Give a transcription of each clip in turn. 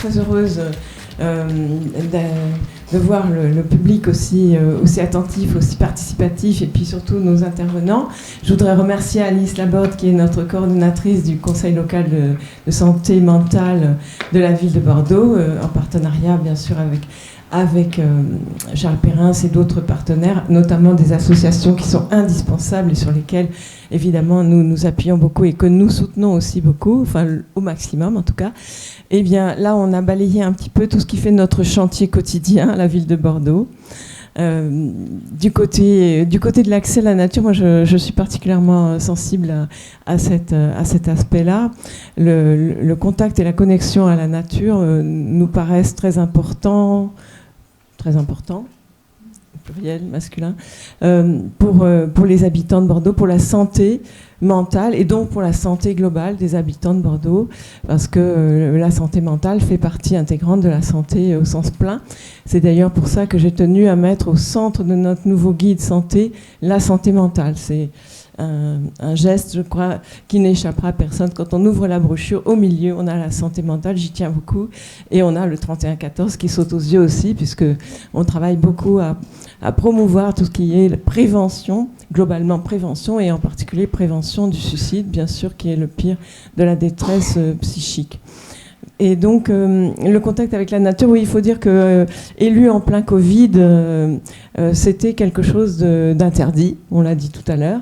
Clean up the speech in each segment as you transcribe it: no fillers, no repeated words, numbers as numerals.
très heureuse de voir le public aussi attentif, aussi participatif, et puis surtout nos intervenants. Je voudrais remercier Alice Laborde, qui est notre coordonnatrice du Conseil local de santé mentale de la ville de Bordeaux, en partenariat bien sûr avec Charles Perrin et d'autres partenaires, notamment des associations qui sont indispensables et sur lesquelles, évidemment, nous nous appuyons beaucoup et que nous soutenons aussi beaucoup, enfin au maximum en tout cas. Eh bien, là, on a balayé un petit peu tout ce qui fait notre chantier quotidien à la ville de Bordeaux. Du côté de l'accès à la nature, moi, je suis particulièrement sensible à cet aspect-là. Le contact et la connexion à la nature nous paraissent très importants, pluriel, masculin, pour les habitants de Bordeaux, pour la santé mentale et donc pour la santé globale des habitants de Bordeaux, parce que la santé mentale fait partie intégrante de la santé au sens plein. C'est d'ailleurs pour ça que j'ai tenu à mettre au centre de notre nouveau guide santé la santé mentale. C'est un geste, je crois, qui n'échappera à personne. Quand on ouvre la brochure, au milieu, on a la santé mentale, j'y tiens beaucoup, et on a le 31-14 qui saute aux yeux aussi, puisqu'on travaille beaucoup à promouvoir tout ce qui est prévention, globalement prévention, et en particulier prévention du suicide, bien sûr, qui est le pire de la détresse psychique. Et donc, le contact avec la nature, oui, il faut dire que élu en plein Covid, c'était quelque chose d'interdit, on l'a dit tout à l'heure.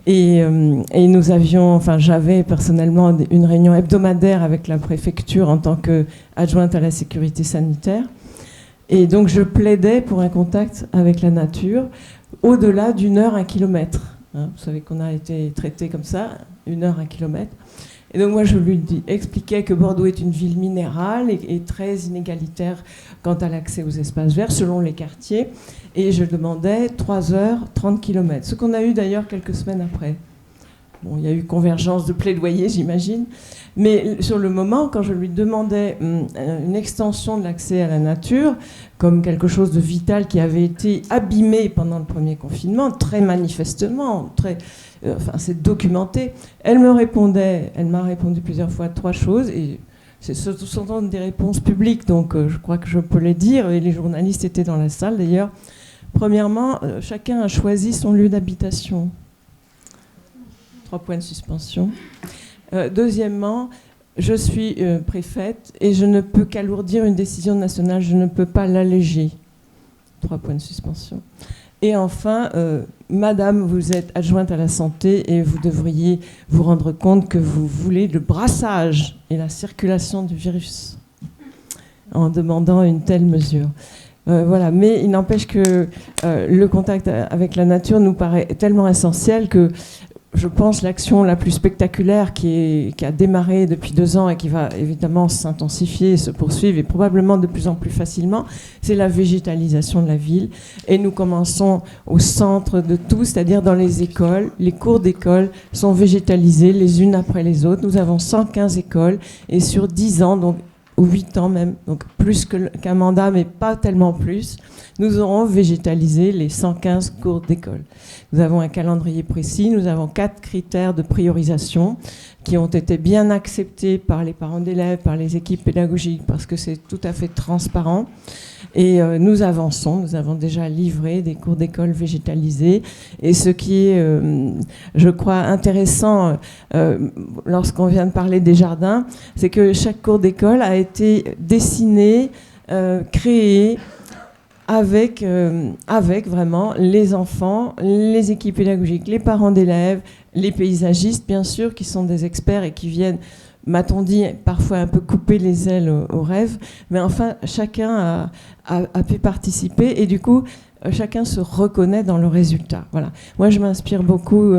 Et nous avions, enfin, j'avais personnellement une réunion hebdomadaire avec la préfecture en tant qu'adjointe à la sécurité sanitaire. Et donc, je plaidais pour un contact avec la nature au-delà d'1 heure, 1 kilomètre. Hein, vous savez qu'on a été traité comme ça, 1 heure, 1 kilomètre. Et donc moi, je lui expliquais que Bordeaux est une ville minérale et très inégalitaire quant à l'accès aux espaces verts, selon les quartiers. Et je demandais 3 heures, 30 km. Ce qu'on a eu d'ailleurs quelques semaines après. Bon, il y a eu convergence de plaidoyer, j'imagine. Mais sur le moment, quand je lui demandais une extension de l'accès à la nature, comme quelque chose de vital qui avait été abîmé pendant le premier confinement, très manifestement, enfin, c'est documenté, elle m'a répondu plusieurs fois 3 choses, et ce sont des réponses publiques, donc je crois que je peux les dire, et les journalistes étaient dans la salle d'ailleurs. Premièrement, chacun a choisi son lieu d'habitation. 3 points de suspension. Deuxièmement, je suis préfète et je ne peux qu'alourdir une décision nationale, je ne peux pas l'alléger. 3 points de suspension. Et enfin, Madame, vous êtes adjointe à la santé et vous devriez vous rendre compte que vous voulez le brassage et la circulation du virus en demandant une telle mesure. Voilà. Mais il n'empêche que le contact avec la nature nous paraît tellement essentiel que je pense l'action la plus spectaculaire qui a démarré depuis 2 ans et qui va évidemment s'intensifier et se poursuivre et probablement de plus en plus facilement, c'est la végétalisation de la ville. Et nous commençons au centre de tout, c'est-à-dire dans les écoles. Les cours d'école sont végétalisés les unes après les autres. Nous avons 115 écoles et sur 10 ans, donc ou 8 ans même, donc plus qu'un mandat, mais pas tellement plus, nous aurons végétalisé les 115 cours d'école. Nous avons un calendrier précis, nous avons 4 critères de priorisation qui ont été bien acceptés par les parents d'élèves, par les équipes pédagogiques, parce que c'est tout à fait transparent. Et nous avançons, nous avons déjà livré des cours d'école végétalisés. Et ce qui est, je crois, intéressant lorsqu'on vient de parler des jardins, c'est que chaque cours d'école a été dessiné, créé, avec vraiment les enfants, les équipes pédagogiques, les parents d'élèves, les paysagistes, bien sûr, qui sont des experts et qui viennent, m'a-t-on dit, parfois un peu couper les ailes aux rêves. Mais enfin, chacun a pu participer et du coup, chacun se reconnaît dans le résultat. Voilà. Moi, je m'inspire beaucoup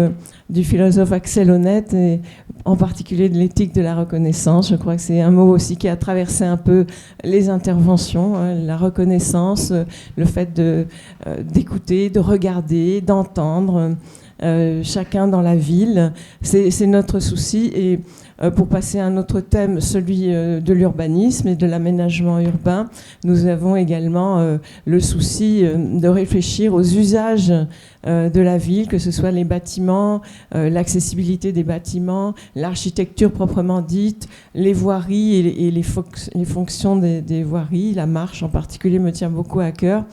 du philosophe Axel Honneth, et en particulier de l'éthique de la reconnaissance. Je crois que c'est un mot aussi qui a traversé un peu les interventions, hein, la reconnaissance, le fait d'écouter, de regarder, d'entendre. Chacun dans la ville, c'est notre souci. Et Pour passer à un autre thème, celui de l'urbanisme et de l'aménagement urbain, nous avons également le souci de réfléchir aux usages de la ville, que ce soit les bâtiments, l'accessibilité des bâtiments, l'architecture proprement dite, les voiries et les fonctions des voiries. La marche en particulier me tient beaucoup à cœur.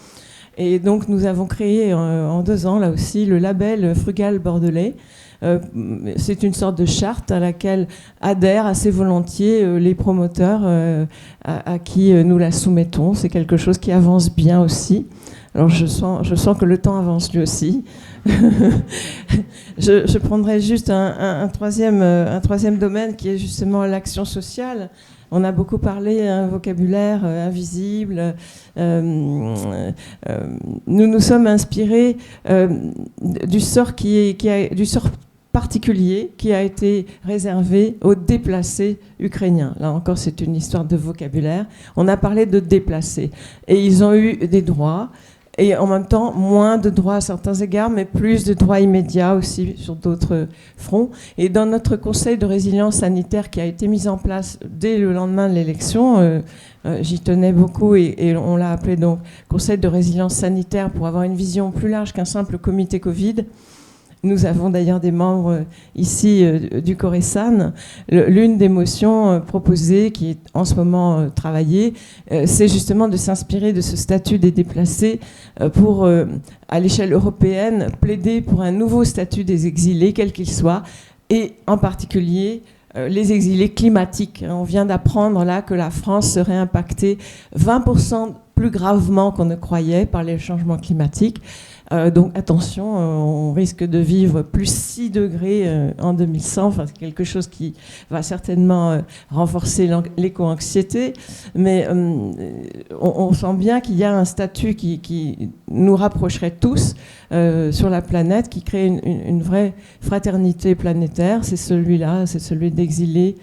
Et donc nous avons créé en 2 ans, là aussi, le label Frugal Bordelais. C'est une sorte de charte à laquelle adhèrent assez volontiers les promoteurs à qui nous la soumettons. C'est quelque chose qui avance bien aussi. Alors je sens que le temps avance lui aussi. je prendrai juste un troisième domaine qui est justement l'action sociale. On a beaucoup parlé un vocabulaire invisible. Nous nous sommes inspirés du sort du sort particulier qui a été réservé aux déplacés ukrainiens. Là encore, c'est une histoire de vocabulaire. On a parlé de déplacés. Et ils ont eu des droits. Et en même temps, moins de droits à certains égards, mais plus de droits immédiats aussi sur d'autres fronts. Et dans notre conseil de résilience sanitaire qui a été mis en place dès le lendemain de l'élection, j'y tenais beaucoup et on l'a appelé donc conseil de résilience sanitaire pour avoir une vision plus large qu'un simple comité Covid. Nous avons d'ailleurs des membres ici du Coresan. L'une des motions proposées, qui est en ce moment travaillée, c'est justement de s'inspirer de ce statut des déplacés pour, à l'échelle européenne, plaider pour un nouveau statut des exilés, quel qu'il soit, et en particulier les exilés climatiques. On vient d'apprendre là que la France serait impactée 20% plus gravement qu'on ne croyait par les changements climatiques. Donc attention, on risque de vivre plus 6 degrés en 2100, enfin, c'est quelque chose qui va certainement renforcer l'éco-anxiété, mais on sent bien qu'il y a un statut qui nous rapprocherait tous sur la planète, qui crée une vraie fraternité planétaire. C'est celui-là, c'est celui d'exilés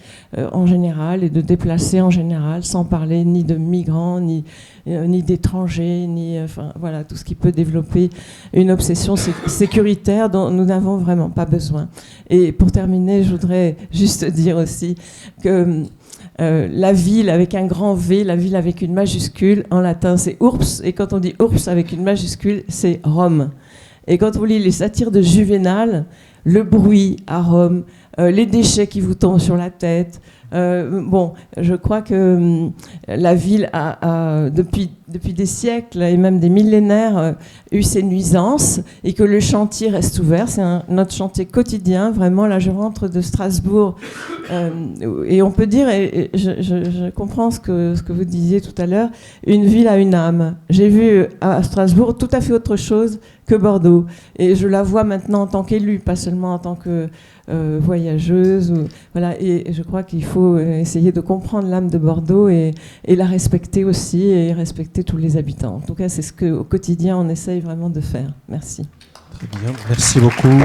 en général et de déplacés en général, sans parler ni de migrants, ni d'étrangers, enfin, voilà, tout ce qui peut développer une obsession sécuritaire dont nous n'avons vraiment pas besoin. Et pour terminer, je voudrais juste dire aussi que la ville avec un grand V, la ville avec une majuscule, en latin c'est Urps, et quand on dit Urps avec une majuscule, c'est Rome. Et quand on lit les satires de Juvénal, le bruit à Rome, les déchets qui vous tombent sur la tête, bon, je crois que la ville a depuis des siècles et même des millénaires eu ses nuisances et que le chantier reste ouvert. C'est notre chantier quotidien. Vraiment, là, je rentre de Strasbourg et on peut dire, et je comprends ce que vous disiez tout à l'heure, une ville a une âme. J'ai vu à Strasbourg tout à fait autre chose que Bordeaux. Et je la vois maintenant en tant qu'élue, pas seulement en tant que voyageuse. Voilà. Et je crois qu'il faut essayer de comprendre l'âme de Bordeaux et la respecter aussi et respecter tous les habitants. En tout cas, c'est ce qu'au quotidien, on essaye vraiment de faire. Merci. Très bien, merci beaucoup.